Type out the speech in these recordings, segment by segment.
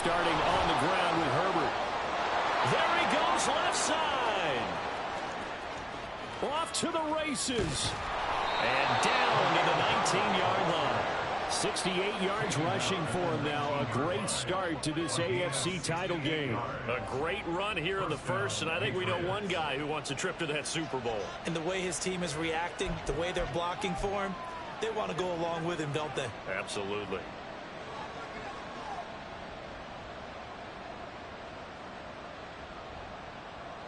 starting on the ground with Herbert. There he goes, left side. Off to the races. And down to the 19-yard line. 68 yards rushing for him now. A great start to this AFC title game. A great run here in the first, and I think we know one guy who wants a trip to that Super Bowl. And the way his team is reacting, the way they're blocking for him, they want to go along with him, don't they? Absolutely.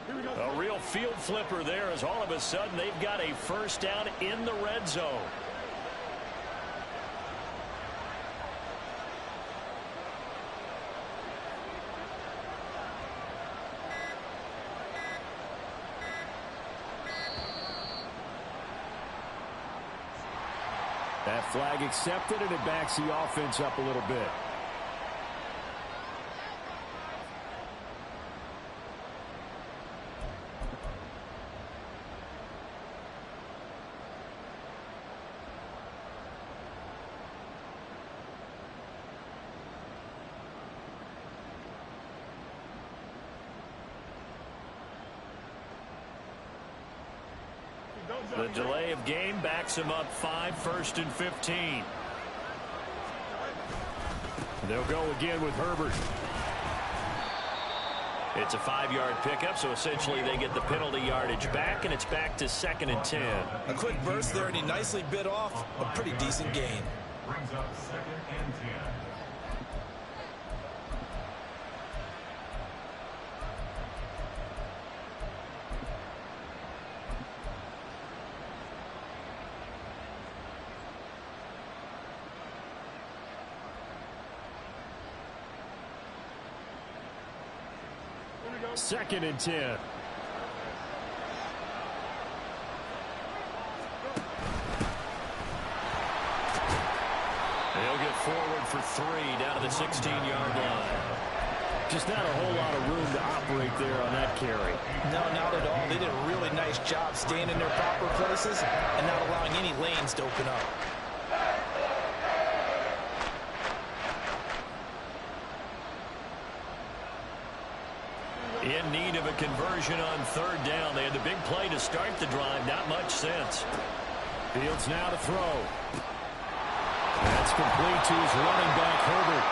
A real field flipper there as all of a sudden they've got a first down in the red zone. That flag accepted, and it backs the offense up a little bit. The delay of game backs him up 5, 1st and 15. They'll go again with Herbert. It's a 5-yard pickup, so essentially they get the penalty yardage back, and it's back to 2nd and 10. A quick burst there, and he nicely bit off a pretty decent gain. Brings up 2nd and 10. Second and 10. He'll get forward for 3 down to the 16-yard line. Just not a whole lot of room to operate there on that carry. No, not at all. They did a really nice job staying in their proper places and not allowing any lanes to open up. In need of a conversion on 3rd down. They had the big play to start the drive. Not much sense. Fields now to throw. That's complete to his running back, Herbert.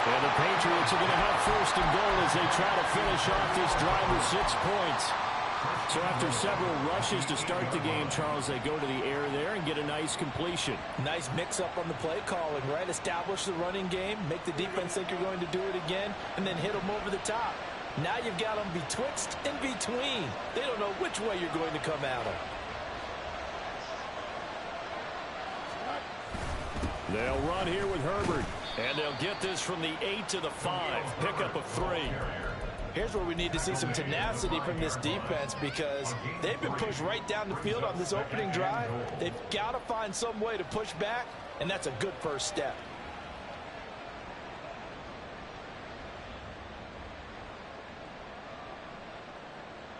And the Patriots are going to have 1st and goal as they try to finish off this drive with 6 points. So after several rushes to start the game, Charles, they go to the air there and get a nice completion. Nice mix-up on the play calling, right? Establish the running game, make the defense think you're going to do it again, and then hit them over the top. Now you've got them betwixt and between. They don't know which way you're going to come at them. They'll run here with Herbert. And they'll get this from the 8 to the 5. Pickup of 3. Here's where we need to see some tenacity from this defense because they've been pushed right down the field on this opening drive. They've got to find some way to push back, and that's a good first step.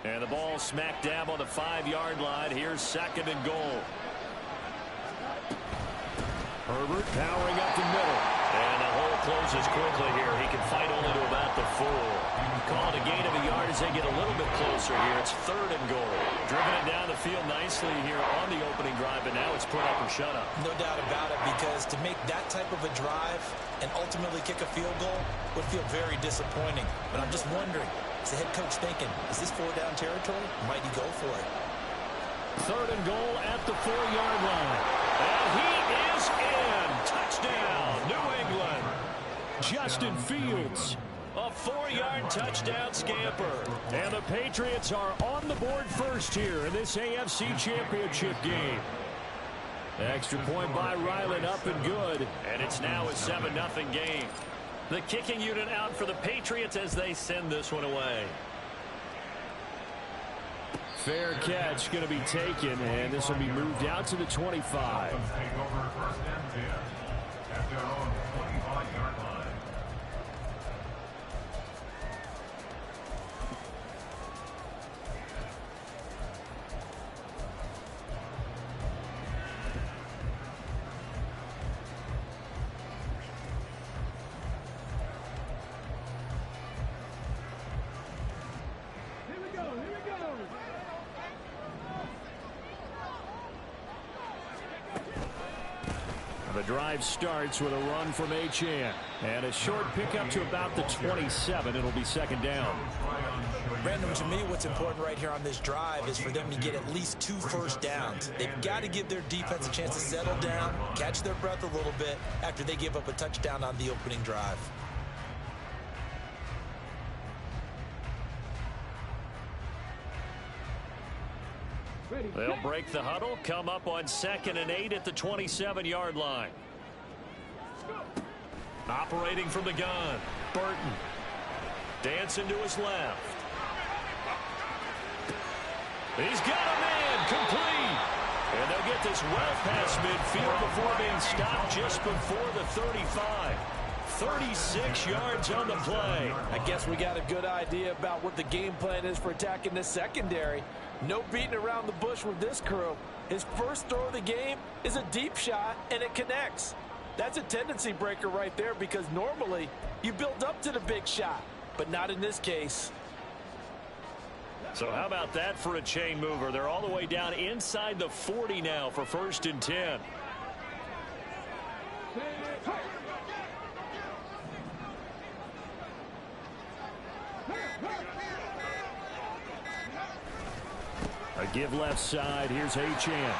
And the ball smack dab on the 5-yard line. Here's 2nd and goal. Herbert powering up the middle. And the hole closes quickly here. He can fight only to about the 4. Called a gain of a yard as they get a little bit closer here. It's 3rd and goal. Driven it down the field nicely here on the opening drive, but now it's put up or shut up. No doubt about it, because to make that type of a drive and ultimately kick a field goal would feel very disappointing. But I'm just wondering, is the head coach thinking, is this 4-down territory? Might he go for it? 3rd and goal at the 4-yard line. And he is in. Touchdown, New England. Justin Fields. A 4-yard touchdown scamper. And the Patriots are on the board first here in this AFC Championship game. Extra point by Ryland, up and good. And it's now a 7-0 game. The kicking unit out for the Patriots as they send this one away. Fair catch going to be taken, and this will be moved out to the 25. Take over 1st and 10 at their own 25-yard line. The drive starts with a run from Achane. And a short pickup to about the 27. It'll be second down. Brandon, to me, what's important right here on this drive is for them to get at least 2 first downs. They've got to give their defense a chance to settle down, catch their breath a little bit after they give up a touchdown on the opening drive. They'll break the huddle, come up on 2nd and 8 at the 27-yard line. Operating from the gun, Burton. Dancing to his left. He's got a man, complete. And they'll get this well past midfield before being stopped just before the 35. 36 yards on the play. I guess we got a good idea about what the game plan is for attacking this secondary. No beating around the bush with this crew. His first throw of the game is a deep shot, and it connects. That's a tendency breaker right there because normally you build up to the big shot, but not in this case. So how about that for a chain mover? They're all the way down inside the 40 now for 1st and 10. A give left side. Here's Achane.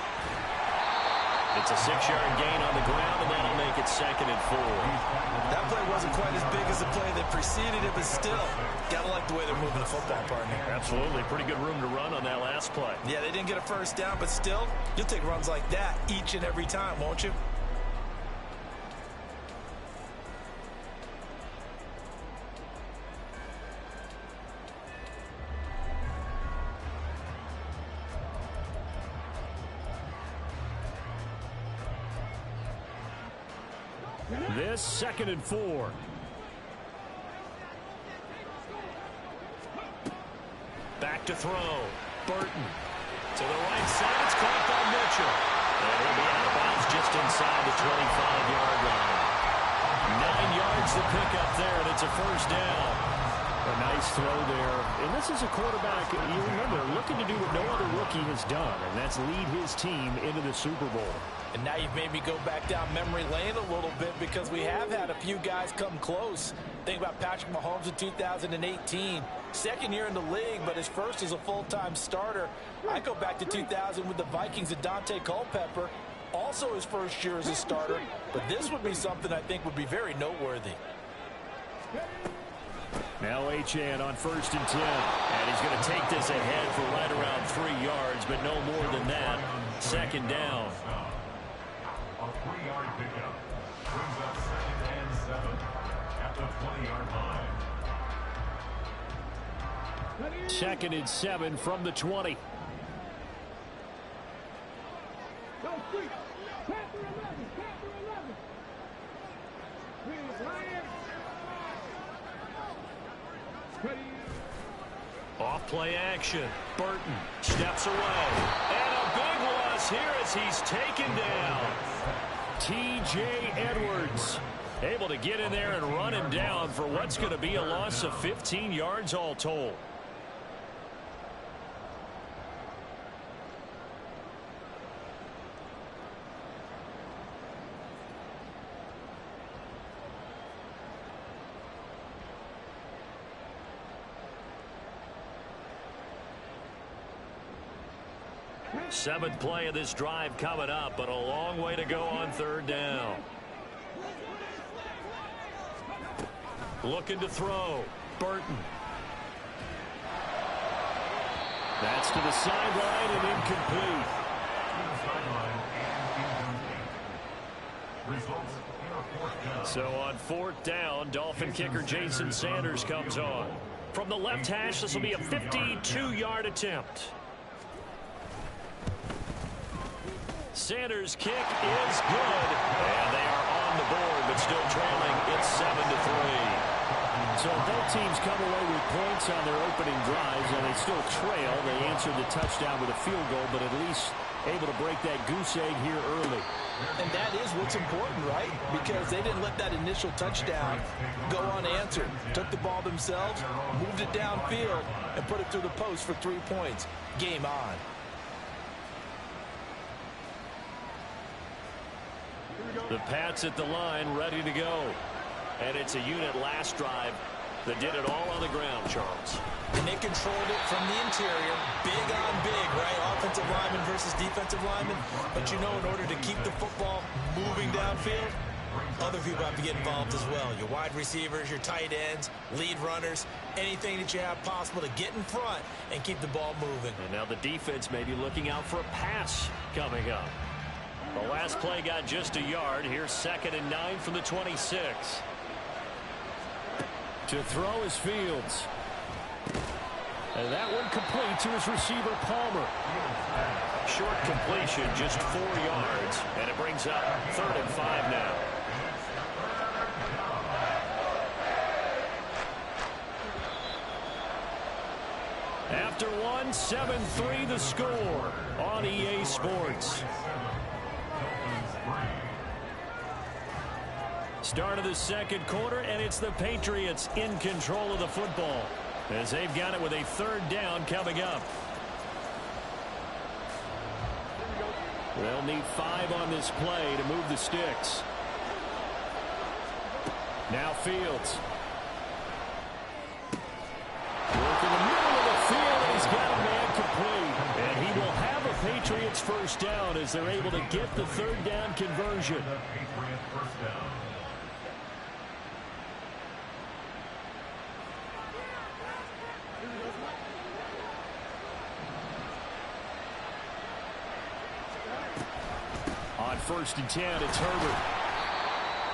It's a 6-yard gain on the ground, and that'll make it 2nd and 4. That play wasn't quite as big as the play that preceded it, but still, gotta like the way they're moving the football, partner. Absolutely. Pretty good room to run on that last play. Yeah, they didn't get a first down, but still, you'll take runs like that each and every time, won't you? This 2nd and 4. Back to throw. Burton. To the right side. It's caught by Mitchell. And he'll be out of bounds just inside the 25-yard line. 9 yards to pick up there, and it's a first down. A nice throw there. And this is a quarterback, you remember, looking to do what no other rookie has done, and that's lead his team into the Super Bowl. And now you've made me go back down memory lane a little bit because we have had a few guys come close. Think about Patrick Mahomes in 2018. 2nd year in the league, but his first as a full-time starter. I go back to 2000 with the Vikings and Dante Culpepper. Also his first year as a starter. But this would be something I think would be very noteworthy. Now Achane on 1st and 10. And he's going to take this ahead for right around 3 yards, but no more than that. 2nd down. A 3-yard pickup brings up 2nd and 7 at the 20-yard line. 2nd and 7 from the 20. Off play action. Burton steps away. And a big loss here as he's taken down. T.J. Edwards. Able to get in there and run him down for what's going to be a loss of 15 yards all told. Seventh play of this drive coming up, but a long way to go on 3rd down. Looking to throw. Burton. That's to the sideline and incomplete. Results in a 4th down. So on 4th down, Dolphin kicker Jason Sanders comes on. From the left hash, this will be a 52-yard attempt. Sanders' kick is good, and they are on the board, but still trailing. It's 7-3. So both teams come away with points on their opening drives, and they still trail. They answered the touchdown with a field goal, but at least able to break that goose egg here early. And that is what's important, right? Because they didn't let that initial touchdown go unanswered. Took the ball themselves, moved it downfield, and put it through the post for 3 points. Game on. Here we go. The Pats at the line, ready to go. And it's a unit last drive that did it all on the ground, Charles. And they controlled it from the interior. Big on big, right? Offensive lineman versus defensive lineman. But you know, in order to keep the football moving downfield, other people have to get involved as well. Your wide receivers, your tight ends, lead runners, anything that you have possible to get in front and keep the ball moving. And now the defense may be looking out for a pass coming up. The last play got just a yard. Here's 2nd and 9 from the 26. To throw is Fields. And that one complete to his receiver, Palmer. Short completion, just 4 yards. And it brings up 3rd and 5 now. After one, 7-3 the score on EA Sports. Start of the second quarter, and it's the Patriots in control of the football as they've got it with a 3rd down coming up. They'll need 5 on this play to move the sticks. Now Fields. Work in the middle of the field, and he's got a man complete. And he will have a Patriots first down as they're able to get the 3rd down conversion. On 1st and 10, it's Herbert.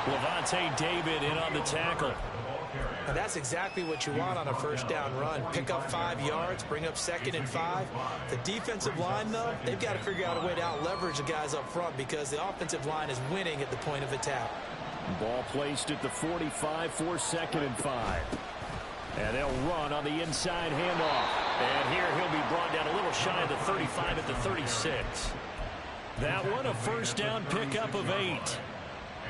Levante David in on the tackle. And that's exactly what you want on a 1st down run. Pick up 5 yards, bring up 2nd and 5. The defensive line, though, they've got to figure out a way to out-leverage the guys up front because the offensive line is winning at the point of attack. Ball placed at the 45 for 2nd and 5. And they'll run on the inside handoff. And here he'll be brought down a little shy of the 35 at the 36. That one a 1st down pickup of 8.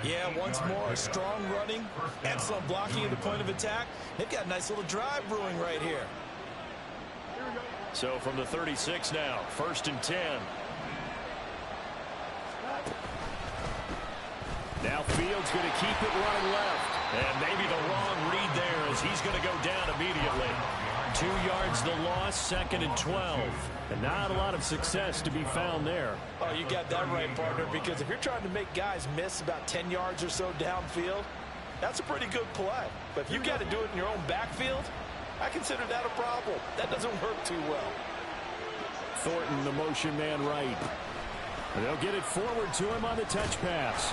Yeah, once more, strong running, excellent blocking at the point of attack. They've got a nice little drive brewing right here. So from the 36 now, 1st and 10. Now Fields going to keep it running left. And maybe the wrong read there as he's going to go down immediately. 2 yards the loss, 2nd and 12. And not a lot of success to be found there. Oh, you got that right, partner, because if you're trying to make guys miss about 10 yards or so downfield, that's a pretty good play. But if you got to do it in your own backfield, I consider that a problem. That doesn't work too well. Thornton, the motion man right. And they'll get it forward to him on the touch pass.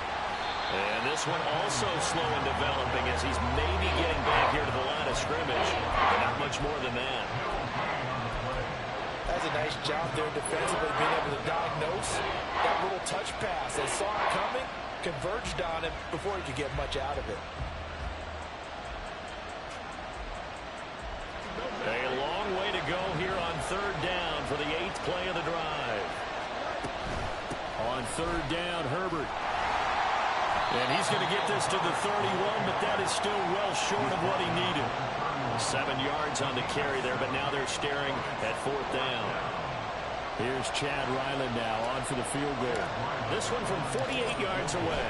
And this one also slow in developing as he's maybe getting back here to the line of scrimmage. But not much more than that. That's a nice job there defensively, being able to diagnose that little touch pass. They saw it coming, converged on him before he could get much out of it. A long way to go here on 3rd down for the 8th play of the drive. On 3rd down, Herbert. And he's going to get this to the 31, but that is still well short of what he needed. 7 yards on the carry there, but now they're staring at 4th down. Here's Chad Ryland now on for the field goal. This one from 48 yards away.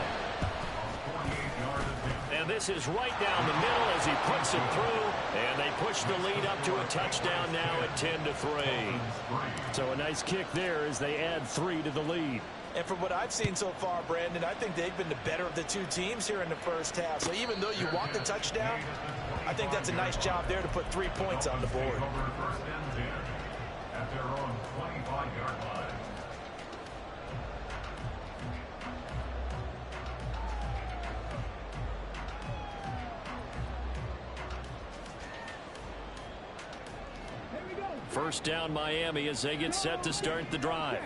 And this is right down the middle as he puts it through. And they push the lead up to a touchdown now at 10-3. So a nice kick there as they add 3 to the lead. And from what I've seen so far, Brandon, I think they've been the better of the 2 teams here in the first half. So even though you want the touchdown, I think that's a nice job there to put 3 points on the board. At their own 25-yard line. First down Miami as they get set to start the drive.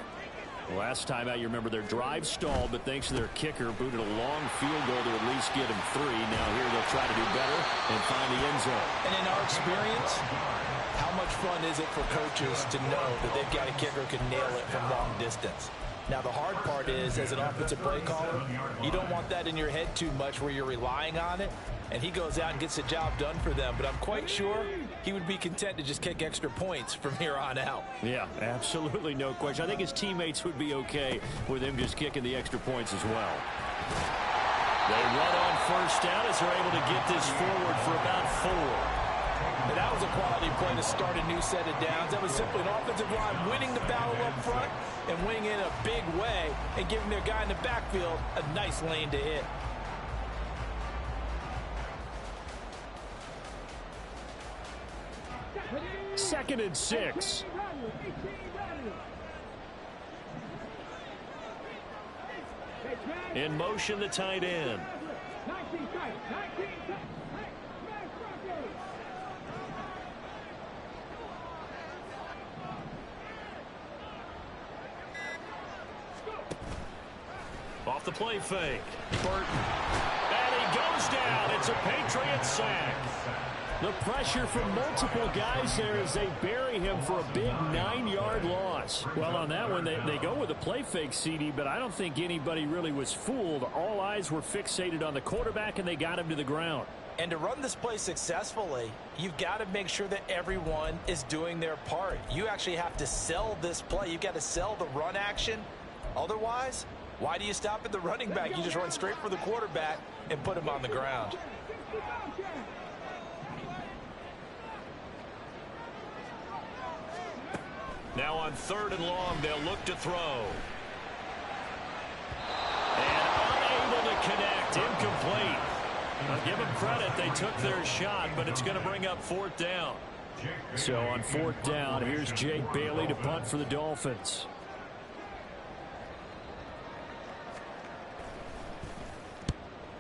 Last time out, you remember their drive stalled, but thanks to their kicker, booted a long field goal to at least get him 3. Now here they'll try to do better and find the end zone. And in our experience, how much fun is it for coaches to know that they've got a kicker who can nail it from long distance? Now, the hard part is, as an offensive play caller, you don't want that in your head too much where you're relying on it. And he goes out and gets the job done for them. But I'm quite sure he would be content to just kick extra points from here on out. Yeah, absolutely no question. I think his teammates would be okay with him just kicking the extra points as well. They run on first down as they're able to get this forward for about 4. And that was a quality play to start a new set of downs. That was simply an offensive line winning the battle up front and winning in a big way and giving their guy in the backfield a nice lane to hit. Second and 6. In motion, the tight end. Off the play fake. Burton. And he goes down. It's a Patriot sack. The pressure from multiple guys there as they bury him for a big 9-yard loss. Well, on that one, they go with a play fake, CD, but I don't think anybody really was fooled. All eyes were fixated on the quarterback, and they got him to the ground. And to run this play successfully, you've got to make sure that everyone is doing their part. You actually have to sell this play. You've got to sell the run action. Otherwise, why do you stop at the running back? You just run straight for the quarterback and put him on the ground. Now on 3rd and long, they'll look to throw. And unable to connect. Incomplete. I'll give them credit. They took their shot, but it's going to bring up 4th down. So on 4th down, here's Jake Bailey to punt for the Dolphins.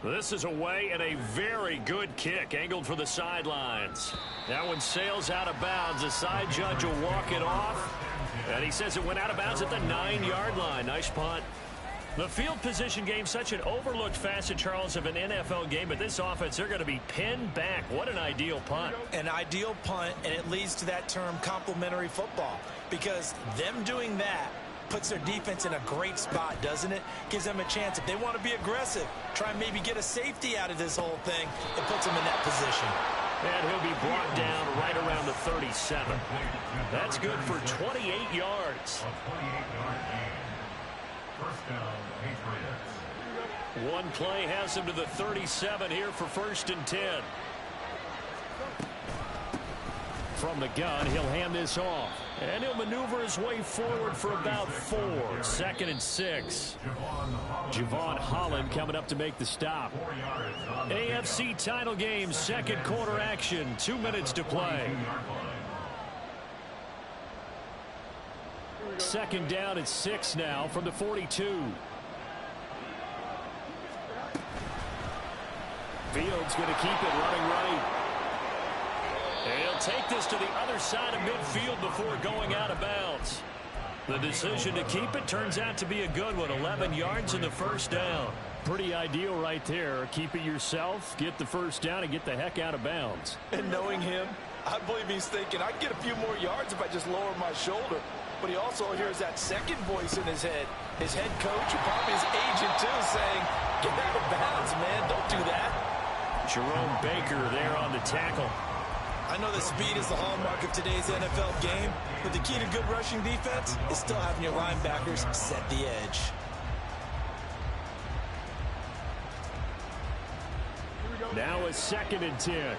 This is away and a very good kick angled for the sidelines. That one sails out of bounds. The side judge will walk it off. And he says it went out of bounds at the 9-yard line. Nice punt. The field position game, such an overlooked facet, Charles, of an NFL game. But this offense, they're going to be pinned back. What an ideal punt. An ideal punt, and it leads to that term complementary football. Because them doing that puts their defense in a great spot, doesn't it? Gives them a chance. If they want to be aggressive, try and maybe get a safety out of this whole thing, it puts them in that position. And he'll be brought down right around the 37. That's good for 28 yards. First down, Patriots. One play has him to the 37 here for 1st and 10. From the gun, he'll hand this off. And he'll maneuver his way forward for about 4. 2nd and 6. Javon Holland coming up to make the stop. AFC title game, 2nd quarter action. 2 minutes to play. 2nd down at 6 now from the 42. Fields going to keep it running right. And he'll take this to the other side of midfield before going out of bounds. The decision to keep it turns out to be a good one. 11 yards in the 1st down. Pretty ideal right there. Keep it yourself, get the 1st down, and get the heck out of bounds. And knowing him, I believe he's thinking, I can get a few more yards if I just lower my shoulder. But he also hears that second voice in his head. His head coach, and probably his agent too, saying, get out of bounds, man. Don't do that. Jerome Baker there on the tackle. I know that speed is the hallmark of today's NFL game, but the key to good rushing defense is still having your linebackers set the edge. Now a 2nd and 10.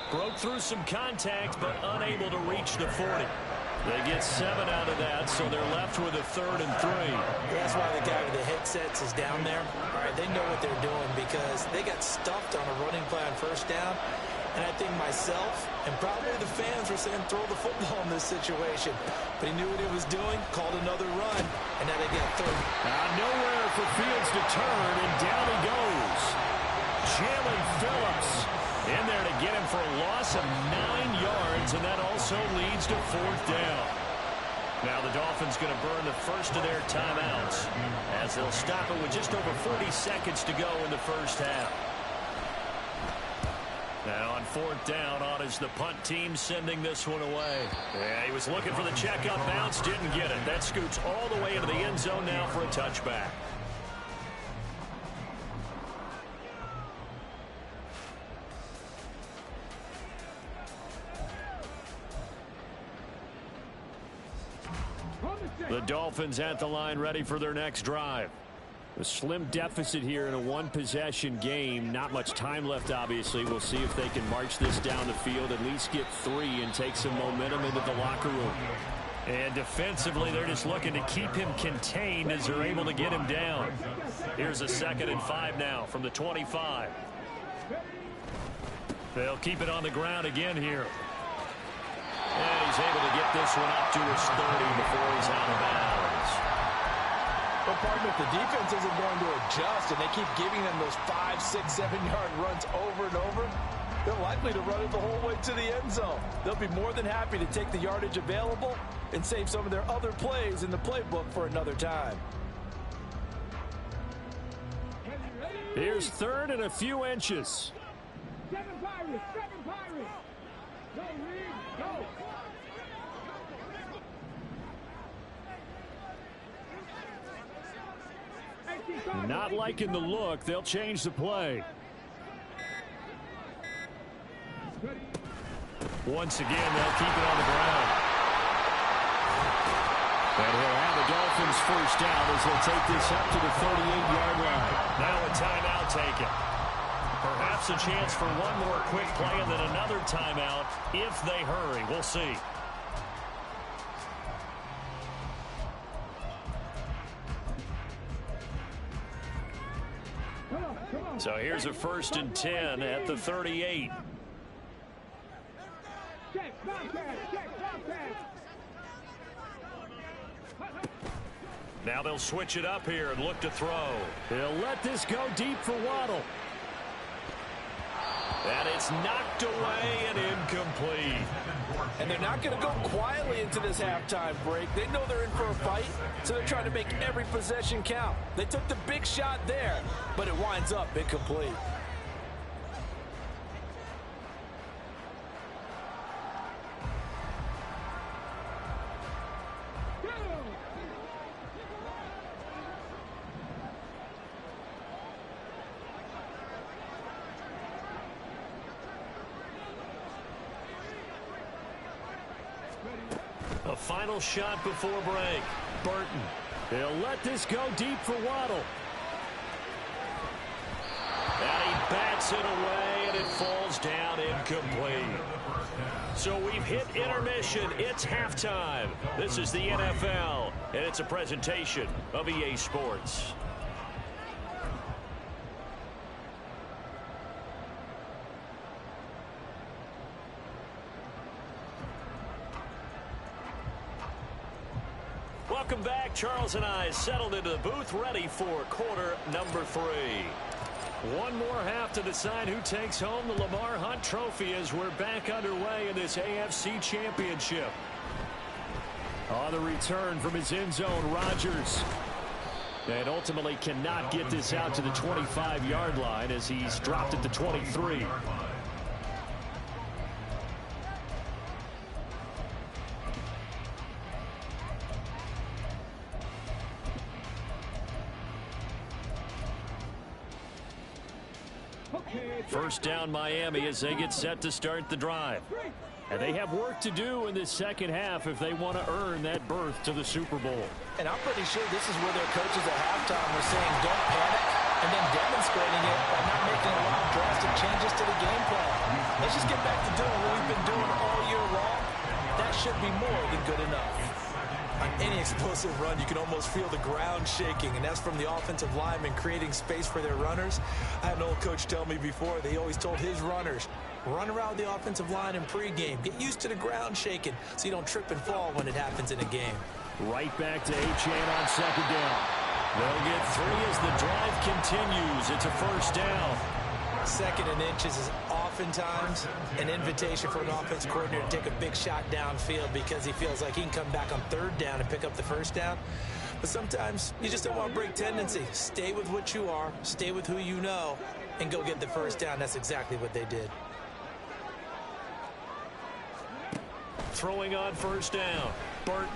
Broke through some contact, but unable to reach the 40. They get 7 out of that, so they're left with a 3rd and 3. That's why the guy with the headsets is down there. All right, they know what they're doing because they got stuffed on a running play on 1st down. And I think myself and probably the fans were saying throw the football in this situation. But he knew what he was doing, called another run, and now they got 3rd. Nowhere for Fields to turn, and down he goes. Jalen Phillips in there to get him for a loss of 9 yards, and that also leads to 4th down. Now the Dolphins going to burn the first of their timeouts as they'll stop it with just over 40 seconds to go in the 1st half. Now on 4th down, on is the punt team sending this one away. Yeah, he was looking for the checkup bounce, didn't get it. That scoots all the way into the end zone now for a touchback. The Dolphins at the line, ready for their next drive. A slim deficit here in a one-possession game. Not much time left, obviously. We'll see if they can march this down the field, at least get 3 and take some momentum into the locker room. And defensively, they're just looking to keep him contained as they're able to get him down. Here's a 2nd and 5 now from the 25. They'll keep it on the ground again here. And he's able to get this one up to his 30 before he's out of bounds. Well, partner, if the defense isn't going to adjust and they keep giving them those 5, 6, 7-yard runs over and over, they're likely to run it the whole way to the end zone. They'll be more than happy to take the yardage available and save some of their other plays in the playbook for another time. Here's 3rd and a few inches. 7 Pirates, 7 Pirates. Go, Reed, go. Not liking the look. They'll change the play. Once again, they'll keep it on the ground. And he'll have the Dolphins first down as they'll take this up to the 38-yard line. Now a timeout taken. Perhaps a chance for one more quick play and then another timeout if they hurry. We'll see. So here's a 1st and 10 at the 38. Check, contact, check, contact. Now they'll switch it up here and look to throw. He'll let this go deep for Waddle. And it's knocked away and incomplete. And they're not going to go quietly into this halftime break. They know they're in for a fight, so they're trying to make every possession count. They took the big shot there, but it winds up incomplete. A final shot before break. Burton. He'll let this go deep for Waddle. And he bats it away, and it falls down incomplete. So we've hit intermission. It's halftime. This is the NFL, and it's a presentation of EA Sports. Welcome back. Charles and I settled into the booth, ready for quarter number 3. One more half to decide who takes home the Lamar Hunt Trophy as we're back underway in this AFC Championship. On the return from his end zone, Rodgers. And ultimately cannot get this out to the 25-yard line as he's dropped at the 23. First down Miami as they get set to start the drive. And they have work to do in this second half if they want to earn that berth to the Super Bowl. And I'm pretty sure this is where their coaches at halftime were saying don't panic, and then demonstrating it by not making a lot of drastic changes to the game plan. Let's just get back to doing what we've been doing all year long. That should be more than good enough. On any explosive run, you can almost feel the ground shaking, and that's from the offensive linemen creating space for their runners. I had an old coach tell me before, they always told his runners, run around the offensive line in pregame. Get used to the ground shaking so you don't trip and fall when it happens in a game. Right back to Achane on second down. They'll get 3 as the drive continues. It's a first down. 2nd and inches is oftentimes an invitation for an offense coordinator to take a big shot downfield because he feels like he can come back on 3rd down and pick up the first down. But sometimes you just don't want to break tendency. Stay with what you are, stay with who you know, and go get the first down. That's exactly what they did. Throwing on first down. Burton.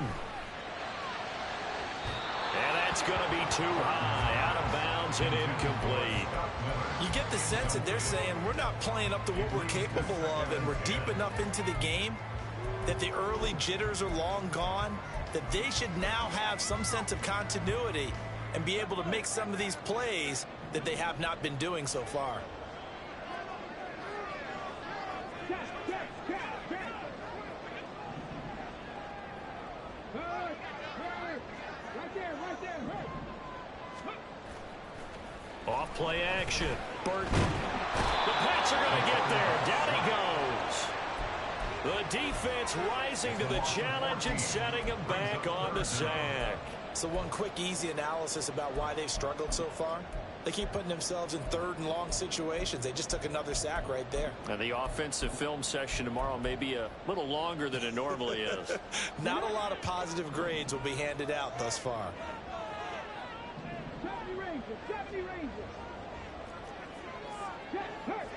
And that's going to be too high. Out of bounds and incomplete. You get the sense that they're saying we're not playing up to what we're capable of, and we're deep enough into the game that the early jitters are long gone, that they should now have some sense of continuity and be able to make some of these plays that they have not been doing so far. Off play action. Burton. The Pats are going to get there. Down he goes. The defense rising to the challenge and setting him back on the sack. So one quick, easy analysis about why they've struggled so far. They keep putting themselves in third and long situations. They just took another sack right there. And the offensive film session tomorrow may be a little longer than it normally is. Not a lot of positive grades will be handed out thus far. 70 Rangers, 70 Rangers. Hurt.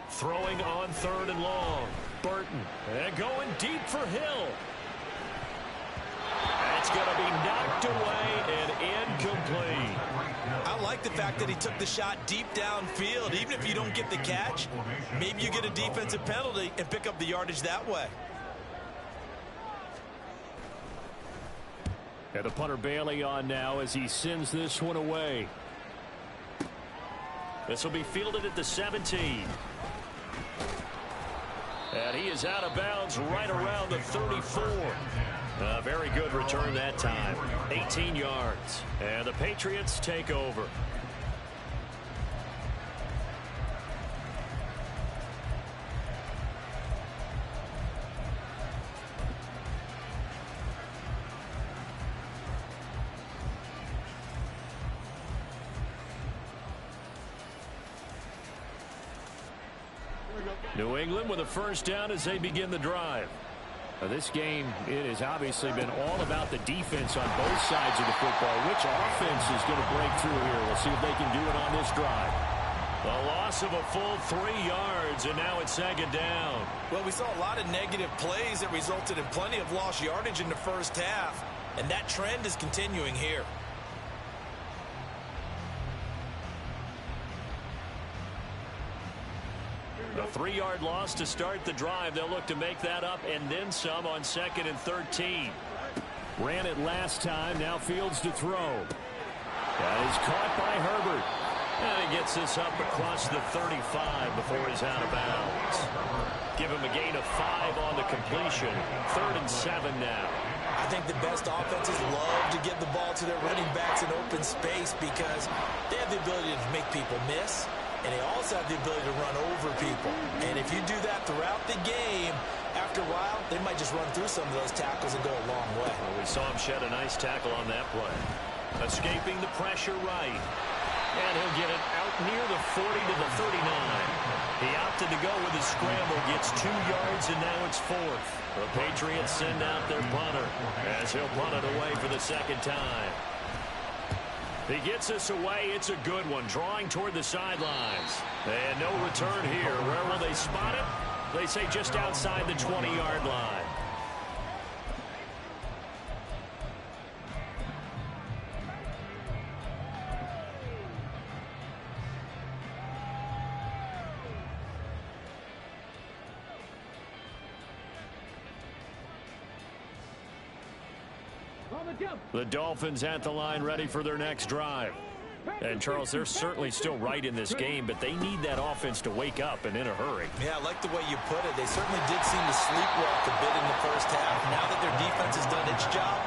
Throwing on third and long. Burton. And going deep for Hill. That's going to be knocked away and incomplete. I like the fact that he took the shot deep downfield. Even if you don't get the catch, maybe you get a defensive penalty and pick up the yardage that way. And the punter Bailey on now as he sends this one away. This will be fielded at the 17. And he is out of bounds right around the 34. A very good return that time. 18 yards. And the Patriots take over. New England with a first down as they begin the drive. This game, it has obviously been all about the defense on both sides of the football. Which offense is going to break through here? We'll see if they can do it on this drive. The loss of a full 3 yards, and now it's second down. Well, we saw a lot of negative plays that resulted in plenty of lost yardage in the first half, and that trend is continuing here. A 3-yard loss to start the drive. They'll look to make that up and then some on 2nd and 13. Ran it last time. Now fields to throw. That is caught by Herbert. And he gets this up across the 35 before he's out of bounds. Give him a gain of 5 on the completion. 3rd and 7 now. I think the best offenses love to get the ball to their running backs in open space because they have the ability to make people miss. And they also have the ability to run over people. And if you do that throughout the game, after a while, they might just run through some of those tackles and go a long way. Well, we saw him shed a nice tackle on that play. Escaping the pressure right. And he'll get it out near the 40 to the 39. He opted to go with his scramble, gets 2 yards, and now it's 4th. The Patriots send out their punter as he'll punt it away for the second time. He gets us away. It's a good one. Drawing toward the sidelines. And no return here. Where will they spot it? They say just outside the 20-yard line. The Dolphins at the line ready for their next drive. And, Charles, they're certainly still right in this game, but they need that offense to wake up and in a hurry. Yeah, I like the way you put it. They certainly did seem to sleepwalk a bit in the first half. Now that their defense has done its job,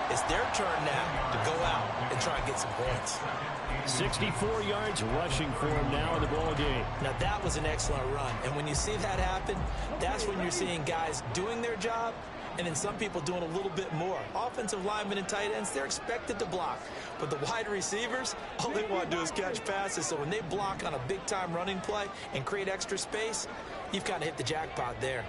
it's their turn now to go out and try and get some points. 64 yards rushing for him now in the ball game. Now, that was an excellent run. And when you see that happen, that's when you're seeing guys doing their job and then some people doing a little bit more. Offensive linemen and tight ends, they're expected to block. But the wide receivers, all they want to do is catch passes. So when they block on a big-time running play and create extra space, you've kind of hit the jackpot there.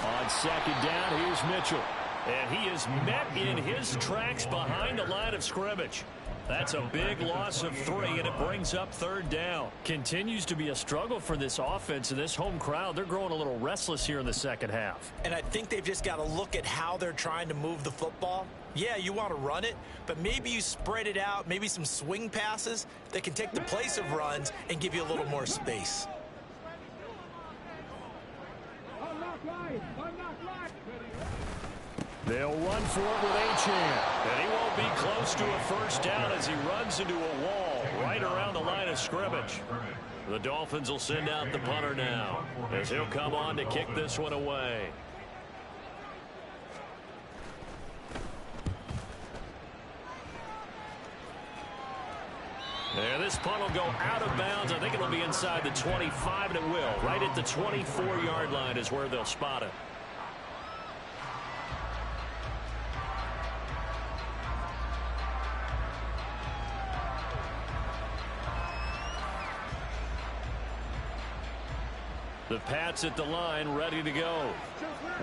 On second down, here's Mitchell. And he is met in his tracks behind the line of scrimmage. That's a big loss of 3, and it brings up 3rd down. Continues to be a struggle for this offense, and this home crowd, they're growing a little restless here in the second half. And I think they've just got to look at how they're trying to move the football. Yeah, you want to run it, but maybe you spread it out, maybe some swing passes that can take the place of runs and give you a little more space. They'll run for it with Achane. And he won't be close to a first down as he runs into a wall right around the line of scrimmage. The Dolphins will send out the punter now as he'll come on to kick this one away. And this punt will go out of bounds. I think it'll be inside the 25, and it will. Right at the 24-yard line is where they'll spot it. The Pats at the line, ready to go.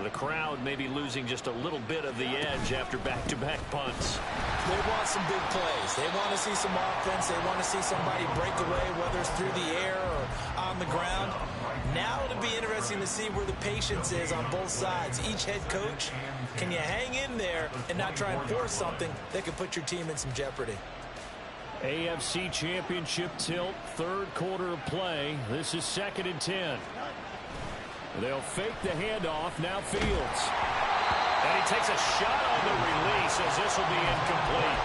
The crowd may be losing just a little bit of the edge after back-to-back punts. They want some big plays. They want to see some offense. They want to see somebody break away, whether it's through the air or on the ground. Now it'll be interesting to see where the patience is on both sides. Each head coach, can you hang in there and not try and force something that could put your team in some jeopardy? AFC Championship tilt, 3rd quarter of play. This is 2nd and 10. They'll fake the handoff. Now Fields. And he takes a shot on the release as this will be incomplete.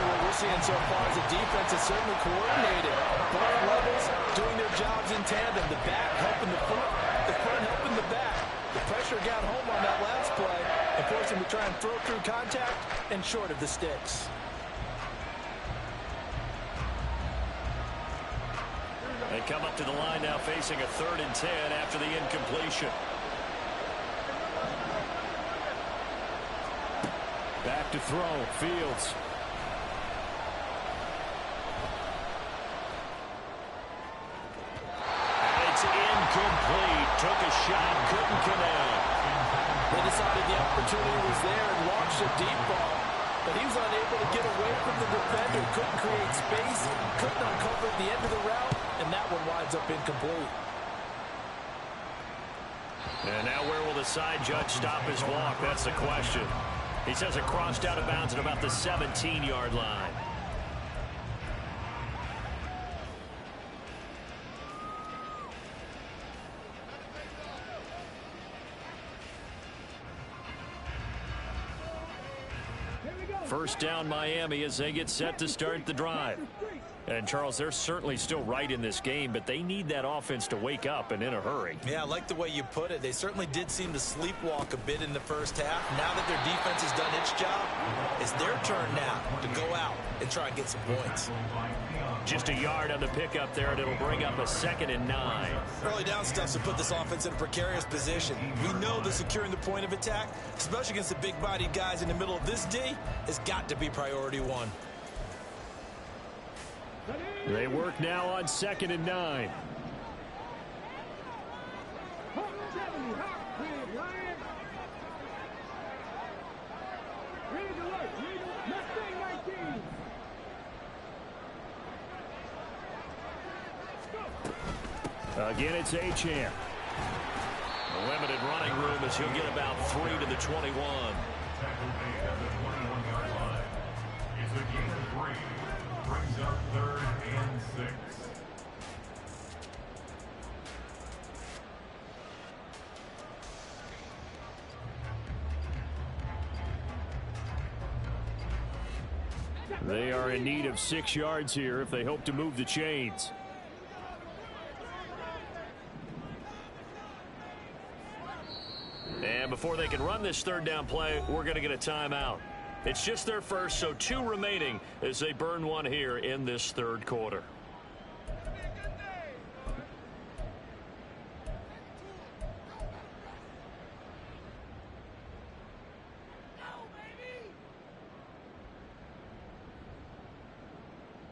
What we're seeing so far is the defense is certainly coordinated. Both levels doing their jobs in tandem. The back helping the front helping the back. The pressure got home on that last play and forced him to try and throw through contact and short of the sticks. They come up to the line now facing a 3rd and 10 after the incompletion. Back to throw. Fields. And it's incomplete. Took a shot, couldn't connect. They decided the opportunity was there and launched a deep ball. But he was unable to get away from the defender. Couldn't create space. Couldn't uncover the end of the route. And that one winds up incomplete. And now where will the side judge stop his walk? That's the question. He says it crossed out of bounds at about the 17-yard line. First down Miami as they get set to start the drive. And, Charles, they're certainly still right in this game, but they need that offense to wake up and in a hurry. Yeah, I like the way you put it. They certainly did seem to sleepwalk a bit in the first half. Now that their defense has done its job, it's their turn now to go out and try and get some points. Just a yard on the pickup there, and it'll bring up a 2nd and 9. Early down stuff to put this offense in a precarious position. We know that securing the point of attack, especially against the big-bodied guys in the middle of this D, has got to be priority 1. They work now on 2nd and 9. Again, it's Achane. Limited running room as he'll get about 3 to the 21. It's a gain of 3. Brings up 3rd and 6. They are in need of 6 yards here if they hope to move the chains. And before they can run this 3rd down play, we're going to get a timeout. It's just their first, so 2 remaining as they burn one here in this 3rd quarter.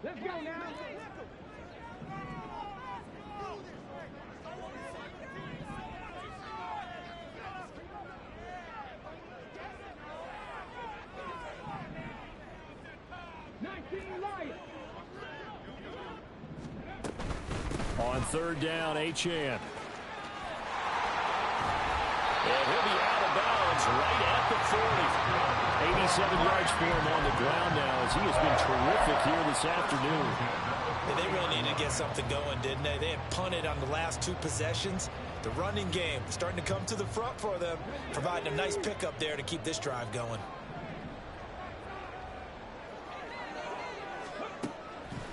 Let's go now. On third down, Achane. And he'll be out of bounds right at the 40. 87 yards for him on the ground now as he has been terrific here this afternoon. Yeah, they really needed to get something going, didn't they? They had punted on the last 2 possessions. The running game starting to come to the front for them, providing a nice pickup there to keep this drive going.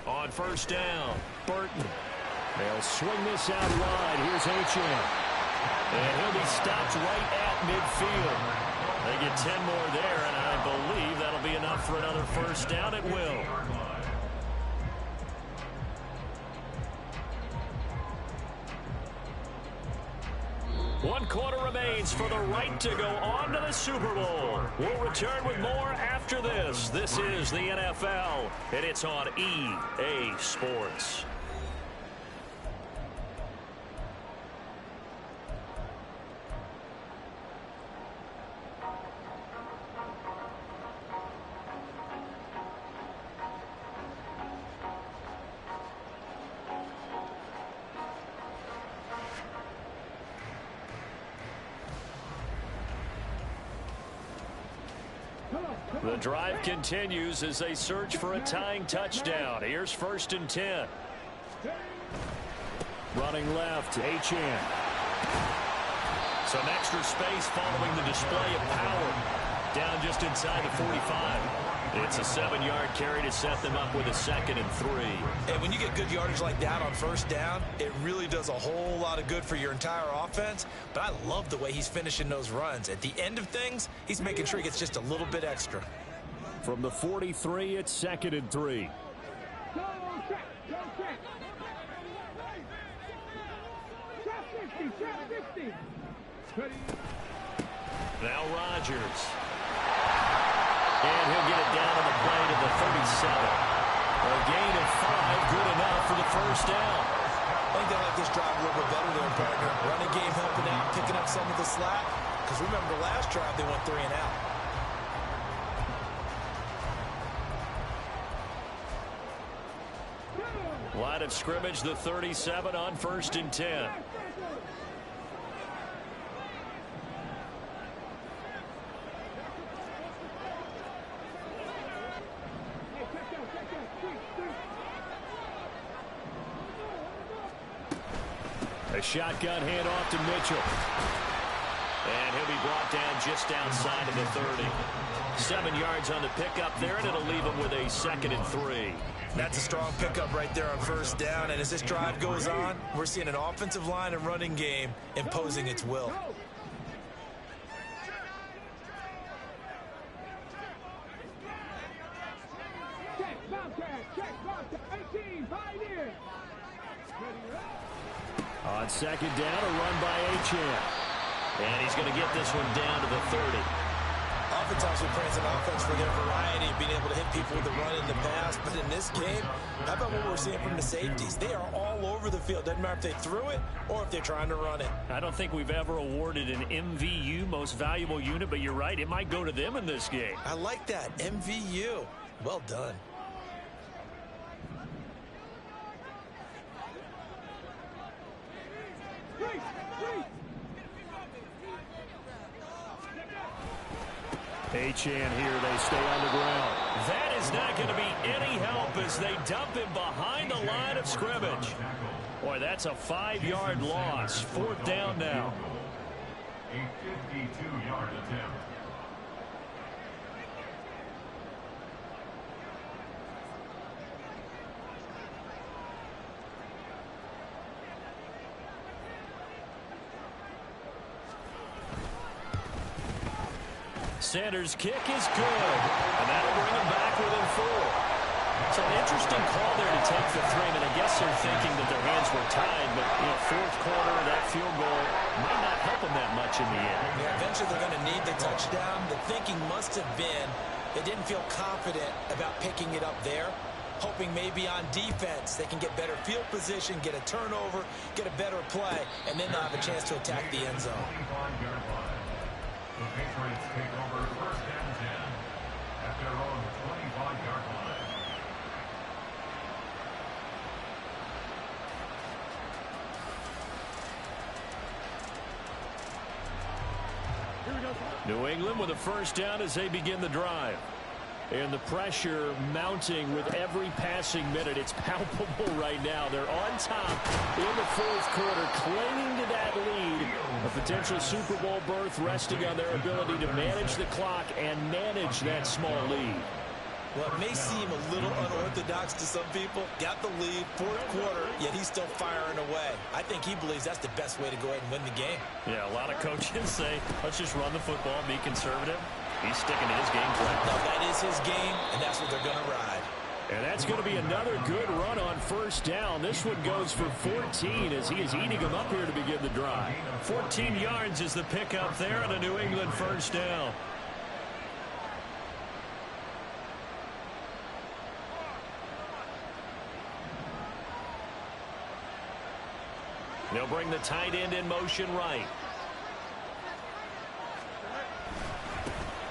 On first down, Burton. They'll swing this out wide. Here's Achane. and he'll be stopped right at midfield. They get 10 more there, and I believe that'll be enough for another first down. It will. One quarter remains for the right to go on to the Super Bowl. We'll return with more after this. This is the NFL, and it's on EA Sports. The drive continues as they search for a tying touchdown. Here's first and 10. Running left, Achane. Some extra space following the display of power. Down just inside the 45. It's a 7-yard carry to set them up with a 2nd and 3. And when you get good yardage like that on first down, it really does a whole lot of good for your entire offense. But I love the way he's finishing those runs. At the end of things, he's making sure he gets just a little bit extra. From the 43, it's 2nd and 3. Go check. Trap 50. Ready. Now Rodgers. And he'll get it down on the play to the 37. A gain of 5, good enough for the first down. I think they like this drive a little bit better there, partner. Running game helping out, picking up some of the slack. Because remember, the last drive they went 3 and out. Line of scrimmage, the 37 on first and 10. A shotgun handoff to Mitchell. And he'll be brought down just outside of the 30. 7 yards on the pickup there, and it'll leave him with a 2nd and 3. That's a strong pickup right there on first down. And as this drive goes on, we're seeing an offensive line and running game imposing its will. On 2nd down, a run by Achane. And he's going to get this one down to the 30. Oftentimes we praise an offense for their variety of being able to hit people with the run in the pass. But in this game, how about what we're seeing from the safeties? They are all over the field. Doesn't matter if they threw it or if they're trying to run it. I don't think we've ever awarded an MVU, most valuable unit, but you're right. It might go to them in this game. I like that. MVU. Well done. Achane here, they stay on the ground. That is not going to be any help as they dump him behind the line of scrimmage. Boy, that's a 5-yard loss. 4th down now. A 52-yard attempt. Sanders' kick is good, and that'll bring him back within 4. So an interesting call there to take the 3. And I guess they're thinking that their hands were tied, but 4th quarter, that field goal might not help them that much in the end. Yeah, eventually they're going to need the touchdown. The thinking must have been they didn't feel confident about picking it up there, hoping maybe on defense they can get better field position, get a turnover, get a better play, and then they'll have a chance to attack the end zone. The Patriots take over first and 10 at their own 25-yard line. New England with a first down as they begin the drive. And the pressure mounting with every passing minute. It's palpable right now. They're on top in the fourth quarter, clinging to that lead. A potential Super Bowl berth resting on their ability to manage the clock and manage that small lead. Well, it may seem a little unorthodox to some people. Got the lead, fourth quarter, yet he's still firing away. I think he believes that's the best way to go ahead and win the game. Yeah, a lot of coaches say, let's just run the football, be conservative. He's sticking to his game plan. No, that is his game, and that's what they're going to ride. And that's going to be another good run on first down. This one goes for 14 as he is eating them up here to begin the drive. 14 yards is the pickup there on a New England first down. They'll bring the tight end in motion right.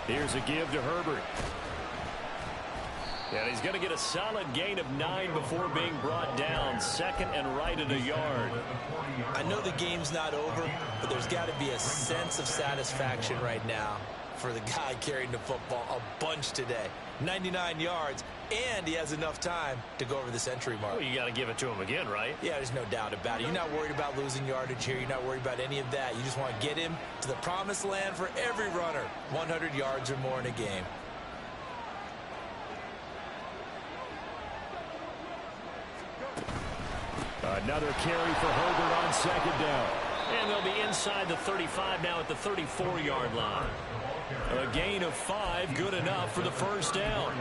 Here's a give to Herbert. And he's going to get a solid gain of 9 before being brought down. Second and right at a yard. I know the game's not over, but there's got to be a sense of satisfaction right now for the guy carrying the football a bunch today. 99 yards, and he has enough time to go over the century mark. Well, you got to give it to him again, right? Yeah, there's no doubt about it. You're not worried about losing yardage here. You're not worried about any of that. You just want to get him to the promised land for every runner. 100 yards or more in a game. Another carry for Herbert on second down. And they'll be inside the 35 now at the 34-yard line. A gain of 5, good enough for the first down.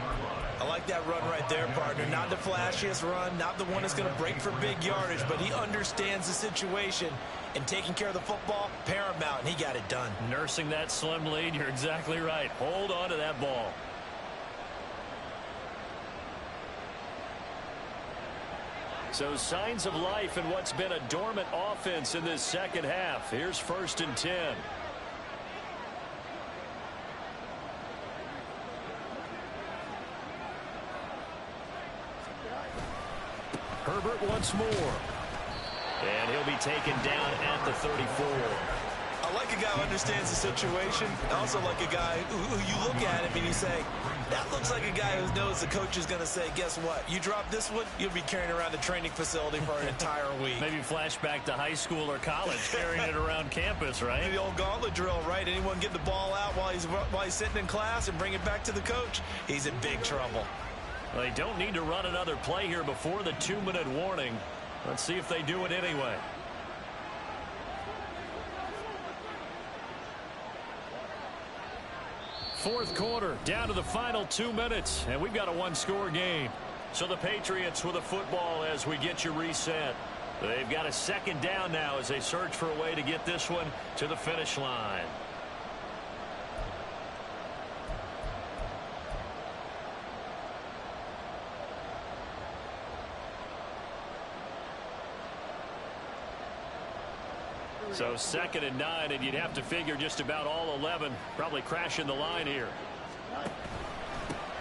I like that run right there, partner. Not the flashiest run, not the one that's going to break for big yardage, but he understands the situation, and taking care of the football, paramount, and he got it done. Nursing that slim lead, you're exactly right. Hold on to that ball. So signs of life in what's been a dormant offense in this second half. Here's 1st and 10. Herbert once more. And he'll be taken down at the 34. I like a guy who understands the situation. I also like a guy who you look at him and you say, that looks like a guy who knows the coach is going to say, guess what? You drop this one, you'll be carrying around the training facility for an entire week. Maybe flashback to high school or college, carrying it around campus, right? The old gauntlet drill, right? Anyone get the ball out while he's sitting in class and bring it back to the coach, he's in big trouble. Well, they don't need to run another play here before the 2-minute warning. Let's see if they do it anyway. Fourth quarter, down to the final 2 minutes, and we've got a one-score game. So the Patriots with a football as we get you reset. They've got a second down now as they search for a way to get this one to the finish line. So 2nd and 9, and you'd have to figure just about all 11 probably crashing the line here.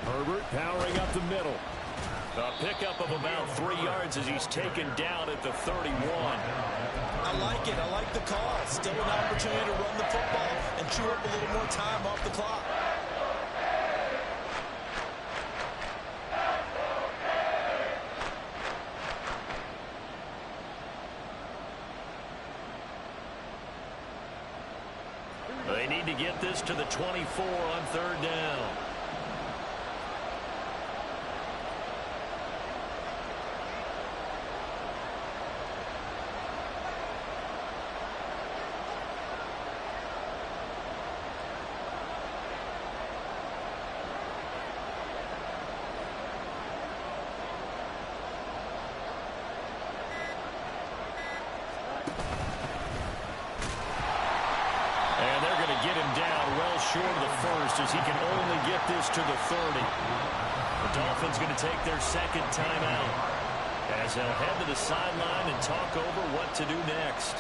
Herbert powering up the middle. A pickup of about 3 yards as he's taken down at the 31. I like it. I like the call. Still an opportunity to run the football and chew up a little more time off the clock. They need to get this to the 24 on 3rd down. As he can only get this to the 30. The Dolphins going to take their second timeout as they'll head to the sideline and talk over what to do next.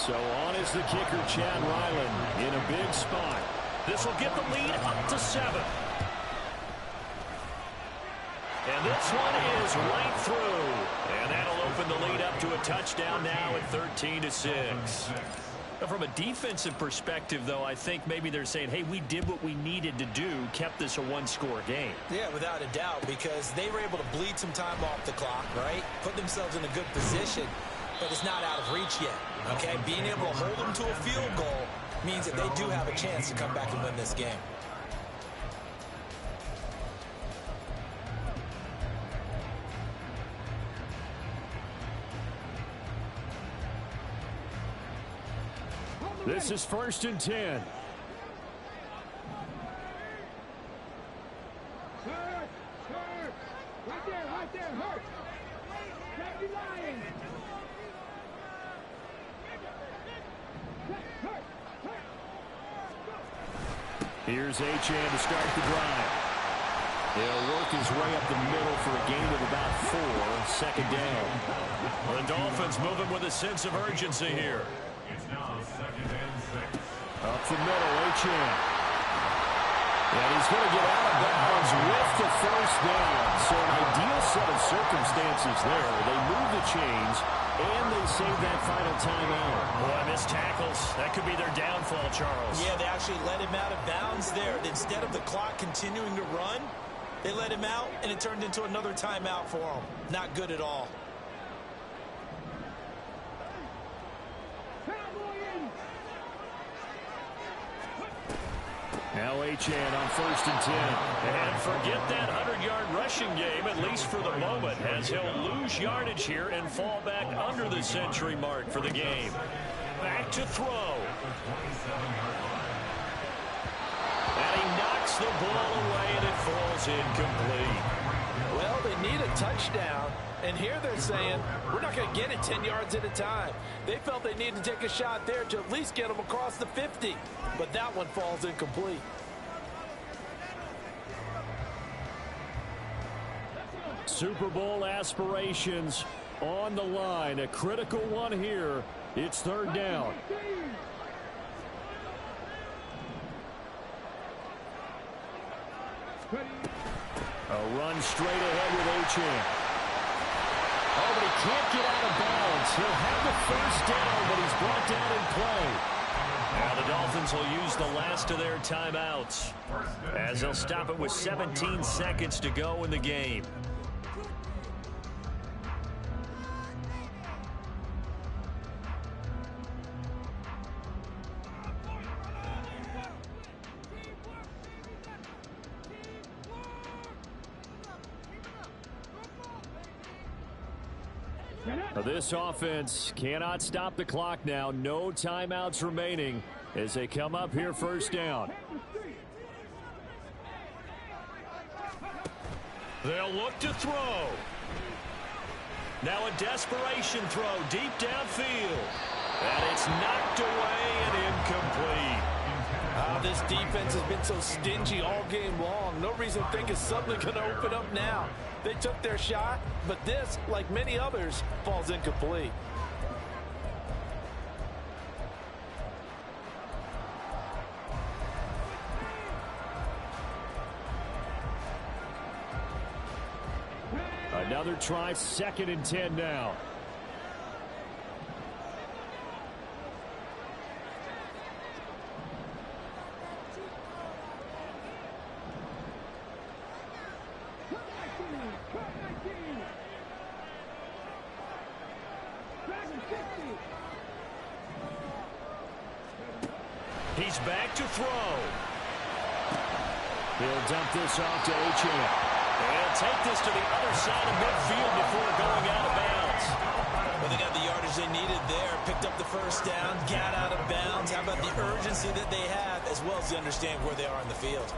So on is the kicker, Chad Ryland, in a big spot. This will get the lead up to 7. And this one is right through. And that'll open the lead up to a touchdown now at 13-6. From a defensive perspective, though, I think maybe they're saying, hey, we did what we needed to do, kept this a one-score game. Yeah, without a doubt, because they were able to bleed some time off the clock, right? Put themselves in a good position, but it's not out of reach yet, okay? Being able to hold them to a field goal means that they do have a chance to come back and win this game. This is 1st and 10. Hurt! Hurt! Right there, hurt! Safety line! Hurt! Here's Achane to start the drive. He'll work his way up the middle for a gain of about 4. 2nd down. The Dolphins moving with a sense of urgency here. It's now 2nd and 6. Up the middle, Achane. And he's going to get out of bounds with the 1st down. So an ideal set of circumstances there. They move the chains, and they save that final timeout. Boy, missed tackles. That could be their downfall, Charles. Yeah, they actually let him out of bounds there. Instead of the clock continuing to run, they let him out, and it turned into another timeout for him. Not good at all. Now Achane on 1st and 10. And forget that 100-yard rushing game, at least for the moment, as he'll lose yardage here and fall back under the century mark for the game. Back to throw. And he knocks the ball away, and it falls incomplete. Well, they need a touchdown, and here they're saying, we're not going to get it 10 yards at a time. They felt they needed to take a shot there to at least get them across the 50, but that one falls incomplete. Super Bowl aspirations on the line. A critical one here. It's 3rd down. A run straight ahead with Achane. Oh, but he can't get out of bounds. He'll have the 1st down, but he's brought down in play. Now the Dolphins will use the last of their timeouts, as they'll stop it with 17 seconds to go in the game. This offense cannot stop the clock now. No timeouts remaining as they come up here 1st down. They'll look to throw. Now a desperation throw deep downfield. And it's knocked away and incomplete. This defense has been so stingy all game long. No reason to think it's suddenly going to open up now. They took their shot, but this, like many others, falls incomplete. Another try, 2nd and 10 now. He's back to throw. He'll dump this off to Achane. And take this to the other side of midfield before going out of bounds. Well, they got the yardage they needed there. Picked up the 1st down, got out of bounds. How about the urgency that they have, as well as they understand where they are in the field.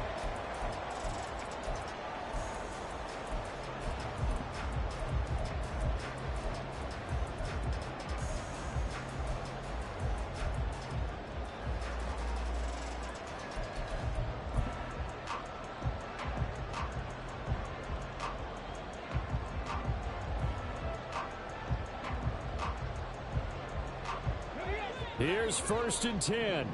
Here's 1st and 10.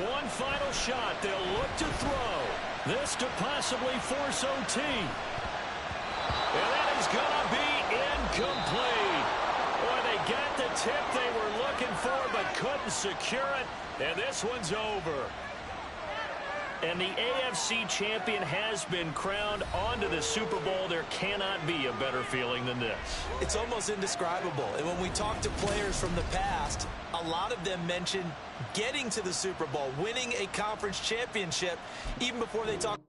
One final shot. They'll look to throw. This to possibly force OT. And that is going to be incomplete. Boy, they got the tip they were looking for but couldn't secure it. And this one's over. And the AFC champion has been crowned onto the Super Bowl. There cannot be a better feeling than this. It's almost indescribable. And when we talk to players from the past, a lot of them mention getting to the Super Bowl, winning a conference championship, even before they talk